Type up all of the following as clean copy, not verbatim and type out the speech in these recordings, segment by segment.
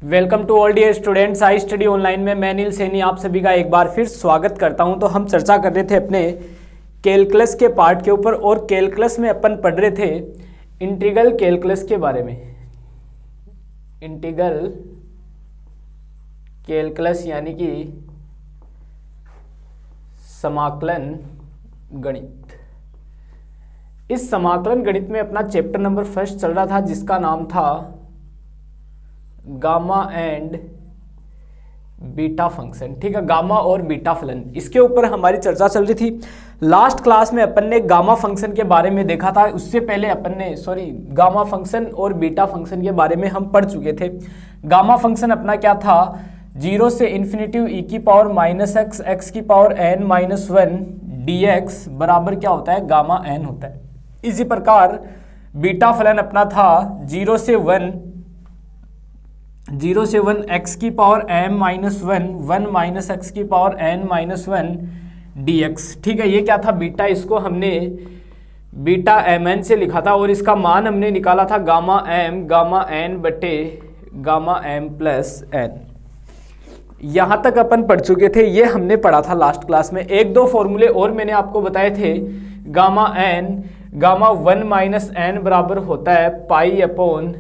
Welcome to all dear students. I study online में मैं नील सैनी आप सभी का एक बार फिर स्वागत करता हूं। तो हम चर्चा कर रहे थे अपने कैलकुलस के पार्ट के ऊपर और कैलकुलस में अपन पढ़ रहे थे इंटीग्रल कैलकुलस के बारे में। इंटीग्रल कैलकुलस यानी कि समाकलन गणित। इस समाकलन गणित में अपना चैप्टर नंबर फर्स्ट चल रहा था जिसका नाम था गामा एंड बीटा फंक्शन। ठीक है, गामा और बीटा फलन, इसके ऊपर हमारी चर्चा चल रही थी। लास्ट क्लास में अपन ने गामा फंक्शन के बारे में देखा था, उससे पहले अपन ने गामा फंक्शन और बीटा फंक्शन के बारे में हम पढ़ चुके थे। गामा फंक्शन अपना क्या था, 0 से इन्फिनिटी e की पावर माइनस एक्स, एक्स की पावर n माइनस 1 dx बराबर क्या होता है, गामा n होता है। इसी प्रकार बीटा फलन अपना था 0 से 1 x की power m minus 1 minus x की पावर n माइनस 1 dx। ठीक है, ये क्या था बीटा, इसको हमने बीटा mn से लिखा था और इसका मान हमने निकाला था गामा n बटे गामा m प्लस n। यहाँ तक अपन पढ़ चुके थे, ये हमने पढ़ा था लास्ट क्लास में। एक दो फॉर्मूले और मैंने आपको बताए थे। गामा 1 माइनस n बराबर होता है पाई अपॉन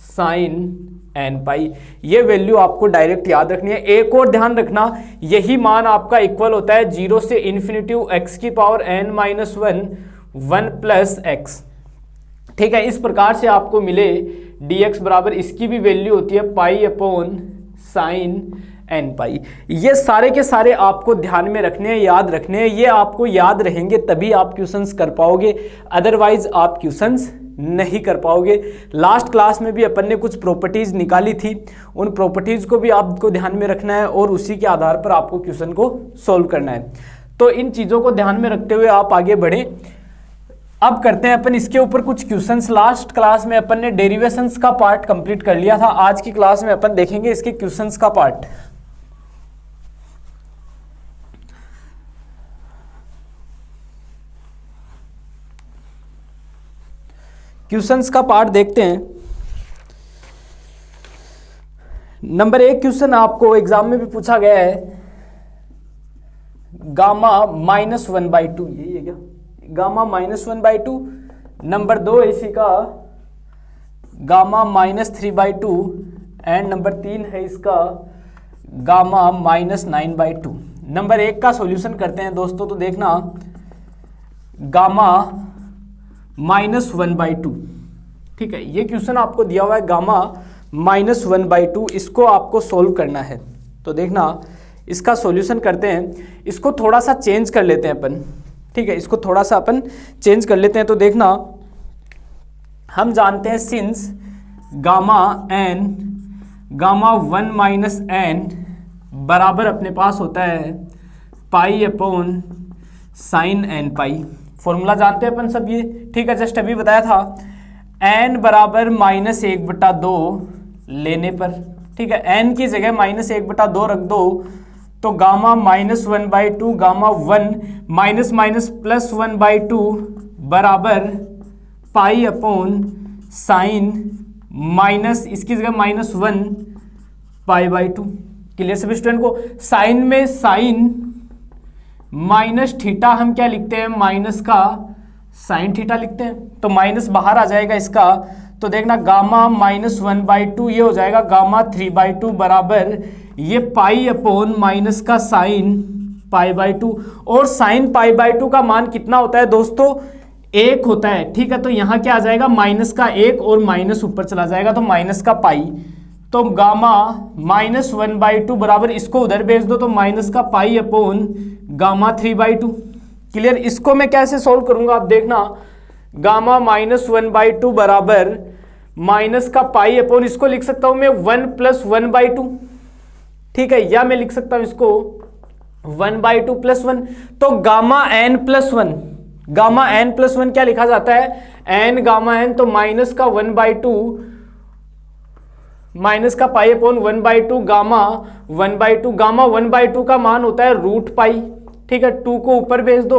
साइन n पाई। ये वैल्यू आपको डायरेक्ट याद रखनी है। एक और ध्यान रखना, यही मान आपका इक्वल होता है 0 से इन्फिनिटी x की power n minus 1 plus x. ठीक है, इस प्रकार से आपको मिले dx बराबर, इसकी भी वैल्यू होती है पाई अपॉन साइन n पाई। ये सारे के सारे आपको ध्यान में रखने हैं, याद रखने हैं। ये आपको याद रहेंगे तभी आप क्वेश्चंस कर पाओगे, अदरवाइज आप क्वेश्चंस नहीं कर पाओगे। लास्ट क्लास में भी अपन ने कुछ प्रॉपर्टीज निकाली थी, उन प्रॉपर्टीज को भी आपको ध्यान में रखना है और उसी के आधार पर आपको क्वेश्चन को सॉल्व करना है। तो इन चीज़ों को ध्यान में रखते हुए आप आगे बढ़े। अब करते हैं अपन इसके ऊपर कुछ क्वेश्चंस। लास्ट क्लास में अपन ने डेरिवेशंस का पार्ट कंप्लीट कर लिया था। आज की क्लास में अपन देखेंगे इसके क्वेश्चंस का पार्ट। क्वेश्चंस का पार्ट देखते हैं। नंबर 1 क्वेश्चन आपको एग्जाम में भी पूछा गया है, गामा माइनस 1/2। यही है क्या, गामा माइनस 1/2। नंबर 2 इसी का गामा माइनस 3/2 एंड नंबर 3 है इसका गामा माइनस 9/2। नंबर 1 का सॉल्यूशन करते हैं दोस्तों। तो देखना, गामा माइनस 1/2। ठीक है, ये क्वेश्चन आपको दिया हुआ है गामा माइनस 1/2, इसको आपको सोल्व करना है। तो देखना, इसका सॉल्यूशन करते हैं। इसको थोड़ा सा चेंज कर लेते हैं अपन। ठीक है, इसको थोड़ा सा अपन चेंज कर लेते हैं। तो देखना, हम जानते हैं सिंस गामा 1 माइनस n बराबर अपने पास होता है पाई अपॉन साइन n पाई। फॉर्मूला जानते हैं अपन सब ये। ठीक है, जस्ट अभी बताया था, n बराबर -1/2 लेने पर, ठीक है, n की जगह -1/2 रख दो तो gamma minus 1/2 gamma 1 minus minus plus 1/2 बराबर पाई अपॉन साइन माइनस, इसकी जगह -1 पाई/2। क्लियर सभी स्टूडेंट को। साइन में साइन माइनस थीटा हम क्या लिखते हैं, माइनस का साइन थीटा लिखते हैं। तो माइनस बाहर आ जाएगा इसका। तो देखना, गामा माइनस 1/2 ये हो जाएगा गामा 3/2 बराबर ये पाई अपॉन माइनस का साइन पाई/2। और साइन पाई/2 का मान कितना होता है दोस्तों, 1 होता है। ठीक है, तो यहाँ क्या आ जाएगा, माइनस का 1 और माइनस ऊपर चला जाएगा तो माइनस का पाई। तो गामा माइनस 1/2 बराबर, इसको उधर भेज दो तो माइनस का पाई अपॉन गामा 3/2। क्लियर। इसको मैं कैसे सोल्व करूंगा आप देखना, गामा माइनस 1/2 बराबर माइनस का पाई अपॉन, इसको लिख सकता हूं मैं 1 + 1/2। ठीक है, या मैं लिख सकता हूं इसको 1/2 + 1। तो गामा n + 1, गामा n + 1 क्या लिखा जाता है, n गामा n। तो माइनस का 1/2 माइनस का पाई अपॉन 1/2 गामा 1/2। गामा 1/2 का मान होता है रूट पाई। ठीक है, 2 को ऊपर भेज दो,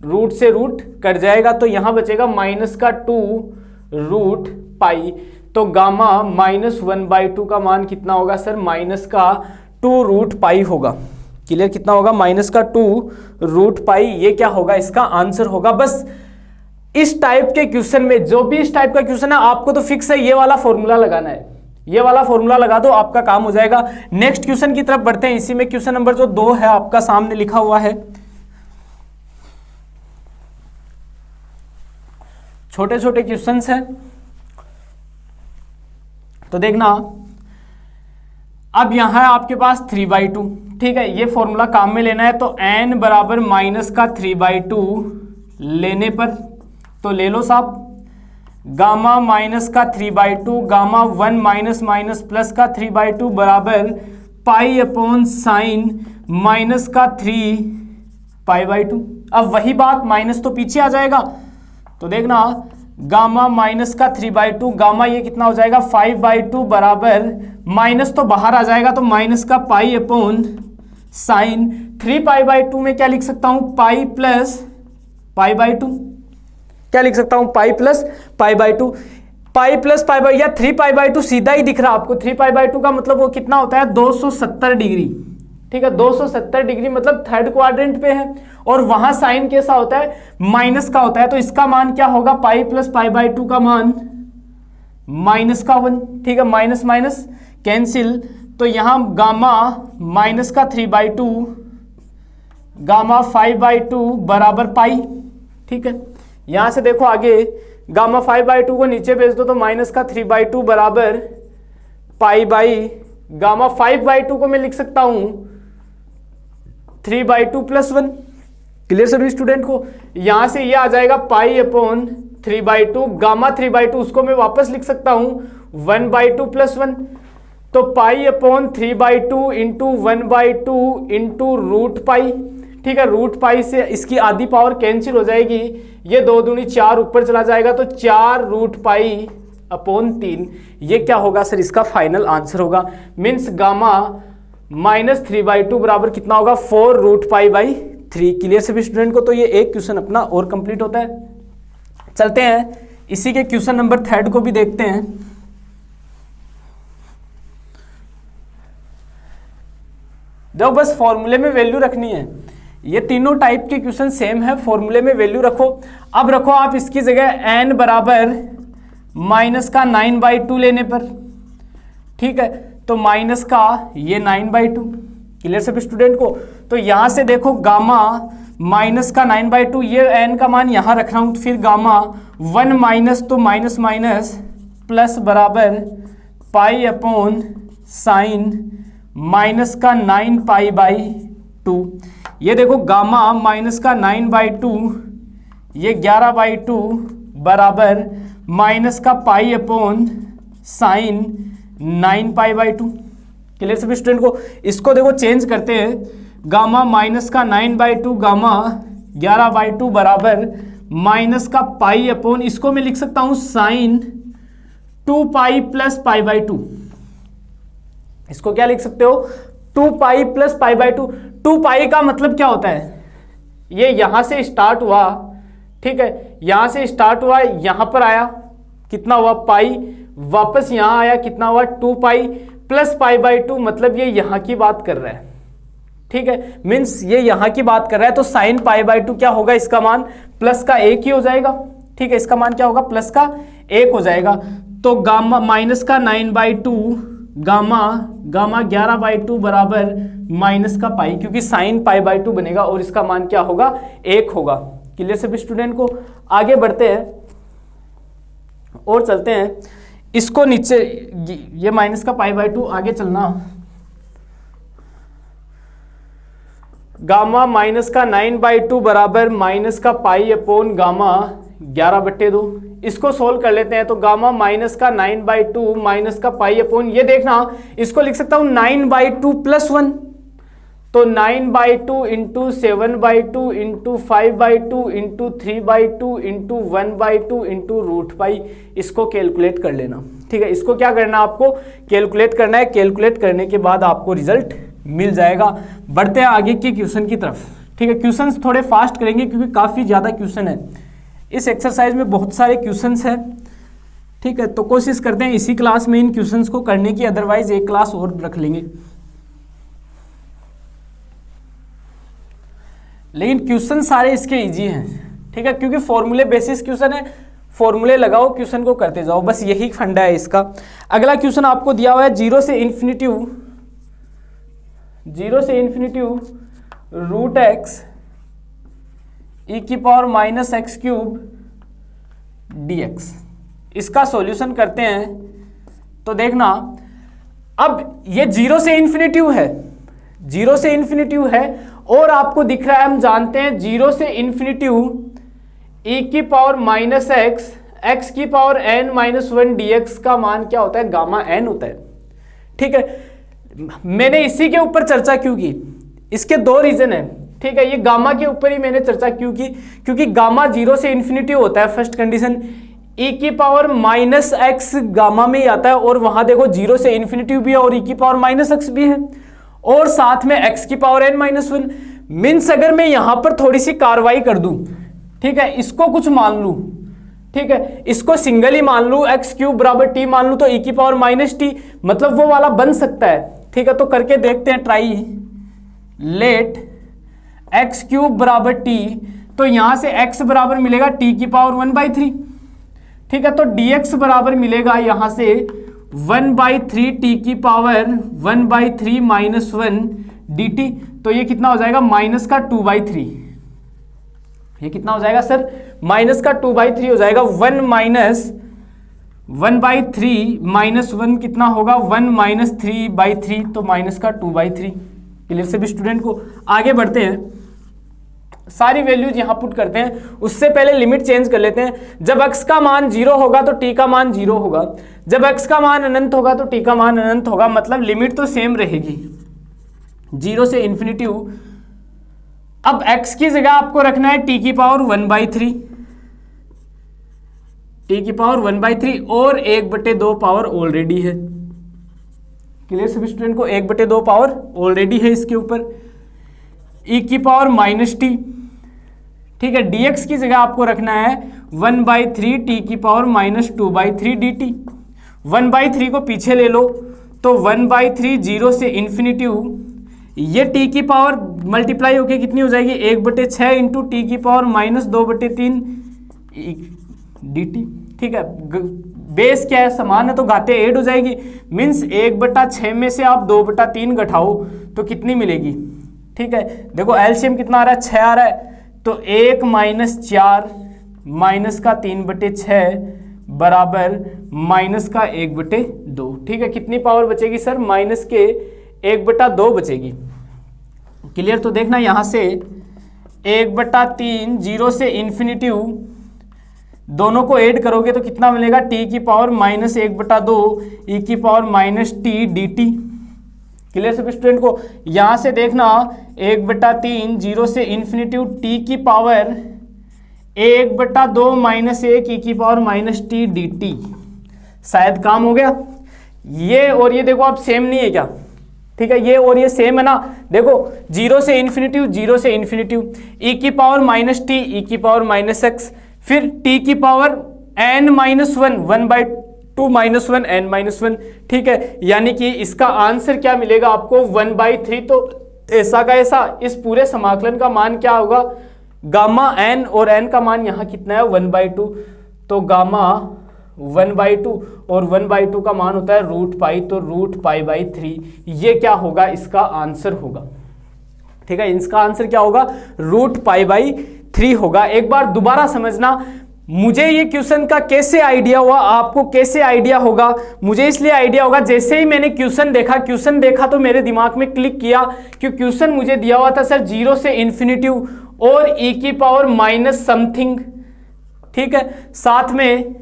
रूट से रूट कट जाएगा तो यहां बचेगा -2 रूट पाई। तो गामा -1/2 का मान कितना होगा सर? माइनस का 2√π होगा। क्लियर? कितना होगा? माइनस का 2√π। ये क्या होगा? इसका आंसर होगा। बस इस टाइप के क्वेश्चन में, जो भी इस टाइप का क्वेश्चन है, आपको तो फिक्स है ये वाला फॉर्मूला लगाना है। ये वाला फॉर्मूला लगा दो, आपका काम हो जाएगा। नेक्स्ट क्वेश्चन की तरफ बढ़ते हैं। इसी में क्वेश्चन नंबर जो 2 है आपका सामने लिखा हुआ है। छोटे छोटे क्वेश्चंस हैं, तो देखना। अब यहां है आपके पास 3/2, ठीक है। ये फॉर्मूला काम में लेना है, तो n बराबर माइनस का 3/2 लेने पर, तो ले लो साहब, गामा माइनस का 3/2, गामा 1 माइनस माइनस प्लस का 3/2 बराबर पाई अपॉन साइन माइनस का 3π/2। अब वही बात, माइनस तो पीछे आ जाएगा, तो देखना गामा माइनस का 3/2, गामा ये कितना हो जाएगा? 5/2 बराबर, माइनस तो बाहर आ जाएगा, तो माइनस का पाई अपॉन साइन 3π/2 में क्या लिख सकता हूं? Pi plus π/2। क्या लिख सकता हूं? Pi plus π/2। पाई प्लस π/, या 3π/2 सीधा ही दिख रहा आपको। 3π/2 का मतलब वो कितना होता है? 270 डिग्री, ठीक है। 270 डिग्री मतलब थर्ड क्वाड्रेंट पे है, और वहां साइन कैसा होता है? माइनस का होता है। तो इसका मान क्या होगा? पाई प्लस π/2 का मान माइनस का 1, ठीक है। माइनस माइनस कैंसिल, तो यहां गामा माइनस का 3/2, गामा 5/2 बराबर पाई, ठीक है। यहां से देखो आगे, गामा 5/2 को नीचे भेज दो, तो माइनस का 3/2 बराबर पाई बाई, गामा 5/2 को मैं लिख सकता हूं 3/2 + 1। क्लियर सभी स्टूडेंट को? यहां से ये आ जाएगा पाई अपॉन 3/2, गामा 3/2 उसको मैं वापस लिख सकता हूं 1/2 + 1, तो पाई अपॉन 3/2 इंटू 1/2 इंटू √π, ठीक है। √π से इसकी आधी पावर कैंसिल हो जाएगी, ये 2 दूनी 4 ऊपर चला जाएगा, तो 4√π/3। ये क्या होगा सर? इसका फाइनल आंसर होगा। मीन्स गामा -3/2 बराबर कितना होगा? 4√π/3। क्लियर सभी स्टूडेंट को? तो ये एक क्वेश्चन अपना और कंप्लीट होता है। चलते हैं इसी के क्वेश्चन नंबर 3 को भी देखते हैं। देखो बस फॉर्मूले में वैल्यू रखनी है। ये तीनों टाइप के क्वेश्चन सेम है, फॉर्मूले में वैल्यू रखो। अब रखो आप इसकी जगह n बराबर माइनस का 9/2 लेने पर, ठीक है। तो माइनस का ये 9/2। क्लियर सभी स्टूडेंट को? तो यहां से देखो गामा माइनस का 9/2, ये n का मान यहां रख रहा हूं, फिर गामा 1 माइनस, तो माइनस माइनस प्लस बराबर पाई अपॉन साइन माइनस का 9π/2। ये देखो गामा माइनस का 9/2, ये 11/2 बराबर माइनस का पाई अपॉन साइन 9π/2। क्लियर सभी स्टूडेंट को? इसको देखो चेंज करते हैं, गामा माइनस का 9/2, गामा 11/2 बराबर माइनस का पाई अपॉन, इसको मैं लिख सकता हूं साइन 2π + π/2। इसको क्या लिख सकते हो? 2π + π/2। 2π का मतलब क्या होता है? ये यहां से स्टार्ट हुआ, ठीक है, यहां से स्टार्ट हुआ, यहां पर आया, कितना हुआ? पाई, वापस यहां आया, कितना हुआ? 2π + π/2, मतलब ये यहां की बात कर रहा है, ठीक है। मीन्स ये यहां की बात कर रहा है, तो साइन π/2 क्या होगा? इसका मान प्लस का 1 ही हो जाएगा, ठीक है। इसका मान क्या होगा? प्लस का 1 हो जाएगा। तो गामा माइनस का 9/2, गामा 11/2 बराबर माइनस का पाई, क्योंकि साइन π/2 बनेगा और इसका मान क्या होगा? 1 होगा। क्लियर सभी स्टूडेंट को? आगे बढ़ते हैं और चलते हैं। इसको नीचे, ये माइनस का π/2, आगे चलना। गामा माइनस का 9/2 बराबर माइनस का पाई अपॉन गामा 11/2। इसको सोल्व कर लेते हैं। तो गामा माइनस का 9/2 माइनस का पाई अपॉन, ये देखना, इसको लिख सकता हूं 9/2 + 1, तो 9/2 into 7/2 into 5/2 into 3/2 into 1/2 into √π। इसको कैलकुलेट कर लेना, ठीक है। इसको क्या करना? आपको कैलकुलेट करना है। कैलकुलेट करने के बाद आपको रिजल्ट मिल जाएगा। बढ़ते हैं आगे के क्वेश्चन की तरफ, ठीक है। क्वेश्चंस थोड़े फास्ट करेंगे क्योंकि काफ़ी ज़्यादा क्वेश्चन है। इस एक्सरसाइज में बहुत सारे क्वेश्चंस हैं, ठीक है, तो कोशिश करते हैं इसी क्लास में इन क्वेश्चंस को करने की, अदरवाइज एक क्लास और रख लेंगे। लेकिन क्वेश्चन सारे इसके इजी हैं, ठीक है, क्योंकि फॉर्मूले बेसिस क्वेश्चन है, फॉर्मूले लगाओ, क्वेश्चन को करते जाओ, बस यही फंडा है इसका। अगला क्वेश्चन आपको दिया हुआ है 0 से इन्फिनिटी रूट एक्स ई की power minus x cube dx। इसका सॉल्यूशन करते हैं तो देखना, अब ये 0 से इन्फिनिटी है, 0 से इन्फिनिटी है, और आपको दिख रहा है, हम जानते हैं 0 से इन्फिनिटी ई की पावर माइनस एक्स की पावर n माइनस 1 dx का मान क्या होता है, गामा n होता है। ठीक है, मैंने इसी के ऊपर चर्चा क्यों की, इसके दो रीजन है। ठीक है, ये गामा के ऊपर ही मैंने चर्चा क्यों की, क्योंकि गामा 0 से इन्फिनिटी होता है, फर्स्ट कंडीशन, e की पावर माइनस एक्स गामा में ही आता है, और वहां देखो 0 से इन्फिनिटी भी है और e की पावर माइनस एक्स भी है, और साथ में x की पावर n माइनस 1। मीन्स अगर मैं यहां पर थोड़ी सी कार्रवाई कर दूं, ठीक है, इसको कुछ मान लूं, ठीक है, इसको सिंगल ही मान लूं, एक्स क्यूब बराबर टी मान लूं, तो e की पावर माइनस टी, मतलब वो वाला बन सकता है। ठीक है, तो करके देखते हैं, ट्राई लेट एक्स क्यूब बराबर टी, तो यहां से x बराबर मिलेगा टी की पावर 1/3। ठीक है, तो dx बराबर मिलेगा यहां से 1/3 टी की पावर 1/3 माइनस 1 dt। तो ये कितना हो जाएगा, माइनस का 2/3। ये कितना हो जाएगा सर, माइनस का 2/3 हो जाएगा। 1 माइनस 1/3 माइनस 1 कितना होगा, 1 माइनस 3/3, तो माइनस का 2/3। क्लियर से भी स्टूडेंट को आगे बढ़ते हैं, सारी वैल्यूज यहां पुट करते हैं। उससे पहले लिमिट चेंज कर लेते हैं। जब x का मान 0 होगा तो t का मान 0 होगा, जब x का मान अनंत होगा तो t का मान अनंत होगा, मतलब लिमिट तो सेम रहेगी 0 से इन्फिनिटी। अब x की जगह आपको रखना है t की पावर 1/3, t की पावर 1/3 और 1/2 पावर ऑलरेडी है। क्लियर सभी स्टूडेंट को, 1/2 पावर ऑलरेडी है इसके ऊपर, e की पावर माइनस टी। ठीक है, dx की जगह आपको रखना है 1/3 टी की पावर माइनस 2/3 dt। 1/3 को पीछे ले लो तो 1/3 0 से इन्फिनिटी, ये टी की पावर मल्टीप्लाई होके कितनी हो जाएगी, 1/6 इंटू टी की पावर माइनस 2/3 dt। ठीक है, बेस क्या है, समान है, तो घाते ऐड हो जाएगी। मीन्स 1/6 में से आप 2/3 घटाओ तो कितनी मिलेगी। ठीक है, देखो एलसीएम कितना आ रहा है, 6 आ रहा है, तो 1 माइनस 4 माइनस का 3/6 बराबर माइनस का 1/2। ठीक है, कितनी पावर बचेगी सर, माइनस के 1/2 बचेगी। क्लियर, तो देखना यहां से 1/3 0 से इन्फिनिटी, दोनों को ऐड करोगे तो कितना मिलेगा, टी की पावर माइनस 1/2 ई की power minus T dt। Clear सभी स्टूडेंट को, यहां से देखना 1/3 0 से इन्फिनिटी टी की पावर 1/2 माइनस 1 ई की पावर माइनस टी dt। शायद काम हो गया। ये और ये देखो आप सेम नहीं है क्या, ठीक है, ये और ये सेम है ना। देखो 0 से इन्फिनिटी 0 से इन्फिनिटी ई की पावर माइनस टी ई की पावर माइनस एक्स, फिर टी की power n minus 1 1/2 minus 1 n minus 1। ठीक है, यानी कि इसका आंसर क्या मिलेगा आपको, 1/3। तो ऐसा का ऐसा इस पूरे समाकलन का मान क्या होगा, गामा n, और n का मान यहाँ कितना है 1/2, तो गामा 1/2 और 1/2 का मान होता है √π, तो √π/3 ये क्या होगा, इसका आंसर होगा। ठीक है, इसका आंसर क्या होगा, √π/3 होगा। एक बार दोबारा समझना, मुझे ये क्वेश्चन का कैसे आइडिया हुआ, आपको कैसे आइडिया होगा, मुझे इसलिए आइडिया होगा जैसे ही मैंने क्वेश्चन देखा तो मेरे दिमाग में क्लिक किया कि क्वेश्चन मुझे दिया हुआ था सर 0 से इन्फिनिटी और e की पावर माइनस समथिंग। ठीक है, साथ में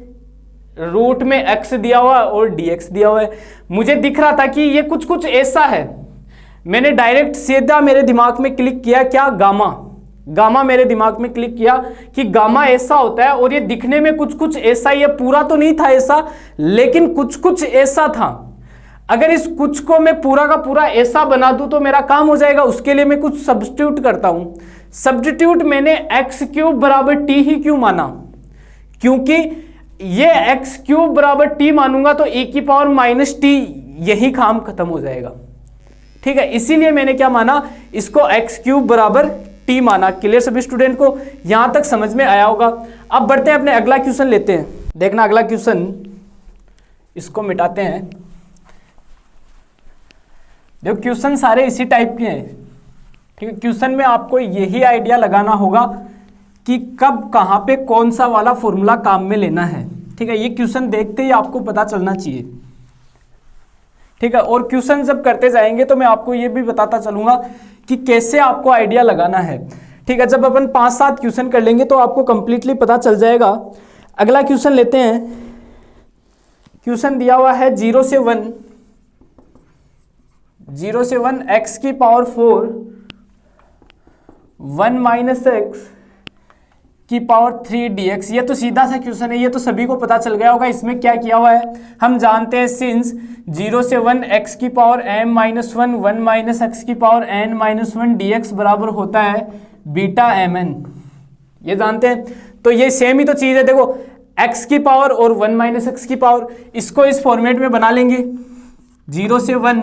रूट में x दिया हुआ और dx दिया हुआ है। मुझे दिख रहा था कि ये कुछ ऐसा है, मैंने डायरेक्ट सीधा मेरे दिमाग में क्लिक किया, क्या, गामा मेरे दिमाग में क्लिक किया कि गामा ऐसा होता है, और ये दिखने में कुछ ऐसा ही है, पूरा तो नहीं था ऐसा, लेकिन कुछ ऐसा था। अगर इस कुछ को मैं पूरा का पूरा ऐसा बना दूं तो मेरा काम हो जाएगा। उसके लिए मैं कुछ सब्स्टिट्यूट करता हूं। सब्स्टिट्यूट मैंने x³ बराबर t ही क्यों माना, क्योंकि ये एक्स क्यूब बराबर टी मानूंगा तो e की पावर माइनस टी, यही काम खत्म हो जाएगा। ठीक है, इसीलिए मैंने क्या माना, इसको एक्स क्यूब बराबर टी माना। क्लियर सभी स्टूडेंट को, यहां तक समझ में आया होगा। अब बढ़ते हैं अपने अगला क्वेश्चन लेते हैं। देखना अगला क्वेश्चन, इसको मिटाते हैं। देखो क्वेश्चन सारे इसी टाइप के हैं। ठीक है, क्वेश्चन में आपको यही आइडिया लगाना होगा कि कब कहां पे कौन सा वाला फॉर्मूला काम में लेना है। ठीक है, ये क्वेश्चन देखते ही आपको पता चलना चाहिए। ठीक है, और क्वेश्चन जब करते जाएंगे तो मैं आपको ये भी बताता चलूंगा कि कैसे आपको आइडिया लगाना है। ठीक है, जब अपन 5-7 क्वेश्चन कर लेंगे तो आपको कंप्लीटली पता चल जाएगा। अगला क्वेश्चन लेते हैं। क्वेश्चन दिया हुआ है 0 से 1 x की पावर 4 1 माइनस एक्स की पावर 3 dx। ये तो सीधा सा क्वेश्चन है, ये तो सभी को पता चल गया होगा। इसमें क्या किया हुआ है, हम जानते हैं सिंस 0 से 1 x की power m minus 1 1 minus x की पावर n माइनस 1 dx बराबर होता है बीटा mn, ये जानते हैं। तो ये सेम ही तो चीज़ है। देखो x की पावर और 1 माइनस एक्स की पावर, इसको इस फॉर्मेट में बना लेंगे। 0 से 1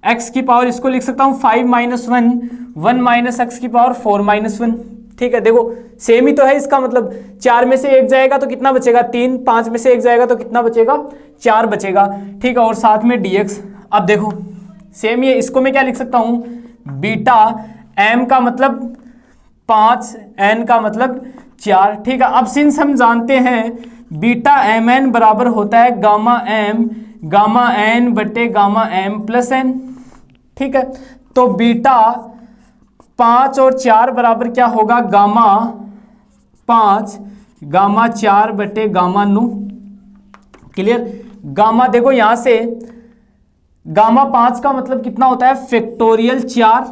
x की पावर, इसको लिख सकता हूँ 5 माइनस 1 1 माइनस एक्स की पावर 4 माइनस 1। ठीक है, देखो सेम ही तो है। इसका मतलब 4 में से 1 जाएगा तो कितना बचेगा 3, 5 में से 1 जाएगा तो कितना बचेगा 4 बचेगा। ठीक है, और साथ में dx। अब देखो सेम ही है, इसको मैं क्या लिख सकता हूँ, बीटा m का मतलब 5, n का मतलब 4। ठीक है, अब सिंस हम जानते हैं बीटा mn बराबर होता है गामा n बटे गामा m प्लस n। ठीक है, तो बीटा 5 और 4 बराबर क्या होगा, गामा 5 गामा 4 बटे गामा 9। क्लियर, गामा देखो यहां से गामा 5 का मतलब कितना होता है, फैक्टोरियल 4।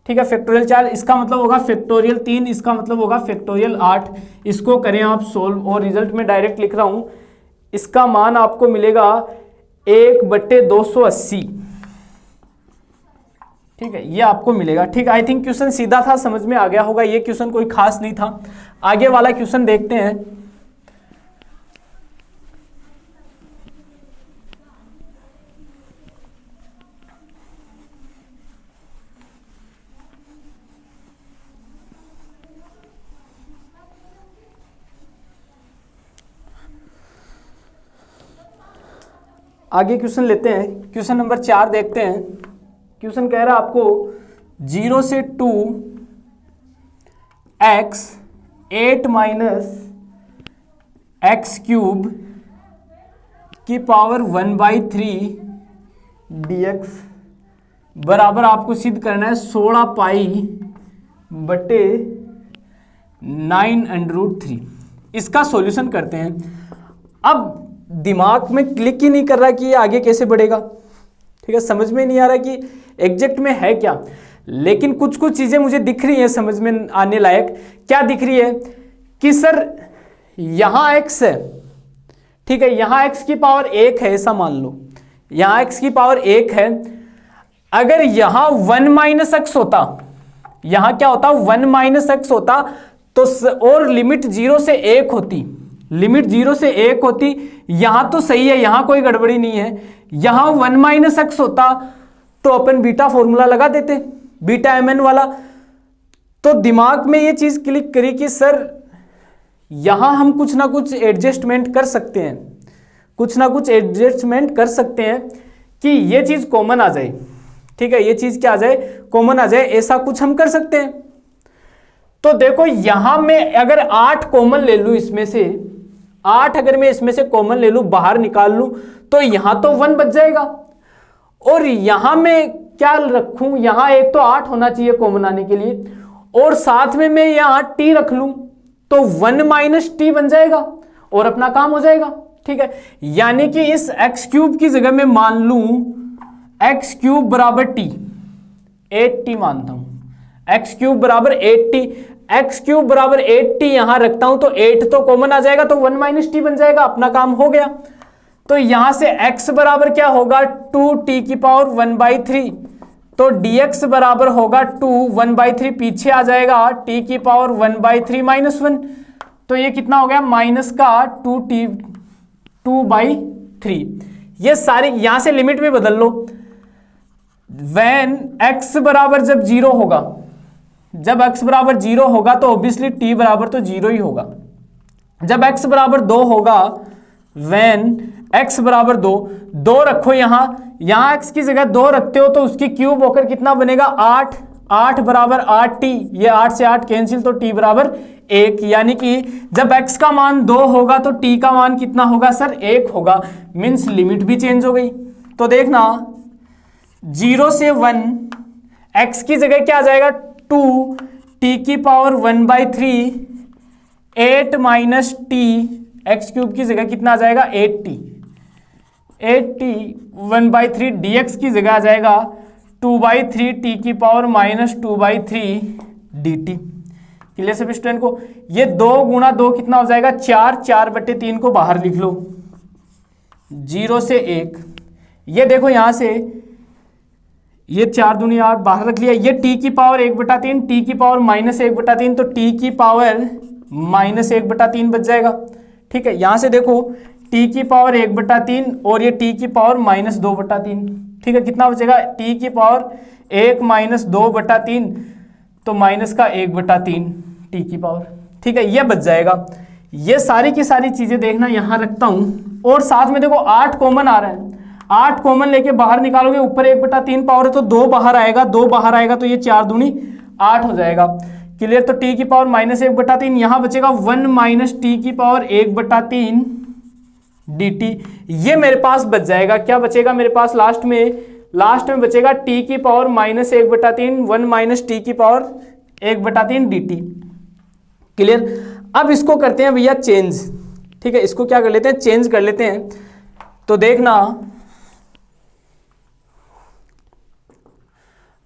ठीक है, फैक्टोरियल 4, इसका मतलब होगा फैक्टोरियल 3, इसका मतलब होगा फैक्टोरियल 8। इसको करें आप सोल्व, और रिजल्ट में डायरेक्ट लिख रहा हूं। इसका मान आपको मिलेगा 1/280। ठीक है, ये आपको मिलेगा। ठीक है, आई थिंक क्वेश्चन सीधा था, समझ में आ गया होगा। ये क्वेश्चन कोई खास नहीं था। आगे वाला क्वेश्चन देखते हैं। आगे क्वेश्चन लेते हैं। क्वेश्चन नंबर 4 देखते हैं। क्वेश्चन कह रहा है आपको 0 से 2 x 8 माइनस एक्स क्यूब की पावर 1/3 dx बराबर आपको सिद्ध करना है 16 पाई बटे 9√3। इसका सॉल्यूशन करते हैं। अब दिमाग में क्लिक ही नहीं कर रहा कि ये आगे कैसे बढ़ेगा। ठीक है, समझ में नहीं आ रहा कि एग्जैक्ट में है क्या, लेकिन कुछ कुछ चीजें मुझे दिख रही हैं समझ में आने लायक। क्या दिख रही है कि सर यहां x है। ठीक है, यहां x की पावर 1 है, ऐसा मान लो यहां x की पावर 1 है। अगर यहां 1 माइनस एक्स होता, यहां क्या होता 1 माइनस एक्स होता तो और लिमिट 0 से 1 होती, लिमिट 0 से 1 होती। यहां तो सही है, यहां कोई गड़बड़ी नहीं है। यहां 1 माइनस एक्स होता तो अपन बीटा फॉर्मूला लगा देते, बीटा mn वाला। तो दिमाग में ये चीज क्लिक करी कि सर यहां हम कुछ ना कुछ एडजस्टमेंट कर सकते हैं, कुछ ना कुछ एडजस्टमेंट कर सकते हैं कि ये चीज कॉमन आ जाए। ठीक है, ये चीज क्या आ जाए, कॉमन आ जाए, ऐसा कुछ हम कर सकते हैं। तो देखो यहां में अगर 8 कॉमन ले लूं, इसमें से 8 अगर मैं इसमें से कॉमन ले लूं, बाहर निकाल लूं, तो यहां तो 1 बच जाएगा। और यहां में क्या रखूं, यहां एक तो 8 होना चाहिए कॉमन आने के लिए, और साथ में मैं यहां t रख लूं तो 1 माइनस टी बन जाएगा और अपना काम हो जाएगा। ठीक है, यानी कि इस एक्स क्यूब की जगह में मान लूं एक्स क्यूब बराबर टी, 8t मानता हूं, एक्स क्यूब बराबर 8t, एक्स क्यूब बराबर 8t यहां रखता हूं तो 8 तो कॉमन आ जाएगा तो 1 माइनस टी बन जाएगा, अपना काम हो गया। तो यहां से x बराबर क्या होगा 2t की पावर 1/3, तो dx बराबर होगा 2 1/3 पीछे आ जाएगा t की पावर 1/3 - 1। तो ये कितना हो गया माइनस का 2/3। ये सारी यहां से लिमिट भी बदल लो। व्हेन x बराबर जब 0 होगा, जब x बराबर 0 होगा तो ऑब्वियसली t बराबर तो 0 ही होगा। जब x बराबर 2 होगा, व्हेन x बराबर 2 रखो यहां x की जगह 2 रखते हो तो उसकी क्यूब होकर कितना बनेगा 8 बराबर 8t। ये 8 से 8 कैंसिल तो t बराबर 1, यानी कि जब x का मान 2 होगा तो t का मान कितना होगा सर 1 होगा। मीन्स लिमिट भी चेंज हो गई। तो देखना 0 से 1 x की जगह क्या आ जाएगा 2 t की power 1/3 8 minus T, x cube की जगह कितना आ जाएगा 8t 1/3 dx की जगह आ जाएगा 2/3 t की पावर माइनस 2/3 dt। क्लियर सभी स्टूडेंट को? ये 2 गुणा 2 कितना हो जाएगा 4/3 को बाहर लिख लो 0 से 1। ये देखो यहां से ये 4 दूनी 8 बाहर रख लिया। ये t की पावर 1/3 t की पावर माइनस 1/3 तो t की पावर माइनस 1/3 बच जाएगा। ठीक है, यहां से देखो t की पावर 1/3 और ये t की पावर माइनस 2/3। ठीक है, कितना बचेगा t की पावर 1 माइनस 2/3 तो माइनस का 1/3 t की पावर। ठीक है, ये बच जाएगा। ये सारी की सारी चीजें देखना यहां रखता हूं और साथ में देखो 8 कॉमन आ रहा है। 8 कॉमन लेके बाहर निकालोगे, ऊपर 1/3 पावर है तो 2 बाहर आएगा, 2 बाहर आएगा तो ये 4 दूनी 8 हो जाएगा। क्लियर? तो t की पावर माइनस 1/3 यहां बचेगा 1 माइनस टी की पावर 1/3 dt। ये मेरे पास बच जाएगा। क्या बचेगा मेरे पास लास्ट में बचेगा t की पावर माइनस 1/3 1 माइनस टी की पावर 1/3 dt। क्लियर? अब इसको करते हैं भैया चेंज। ठीक है, इसको क्या कर लेते हैं चेंज कर लेते हैं। तो देखना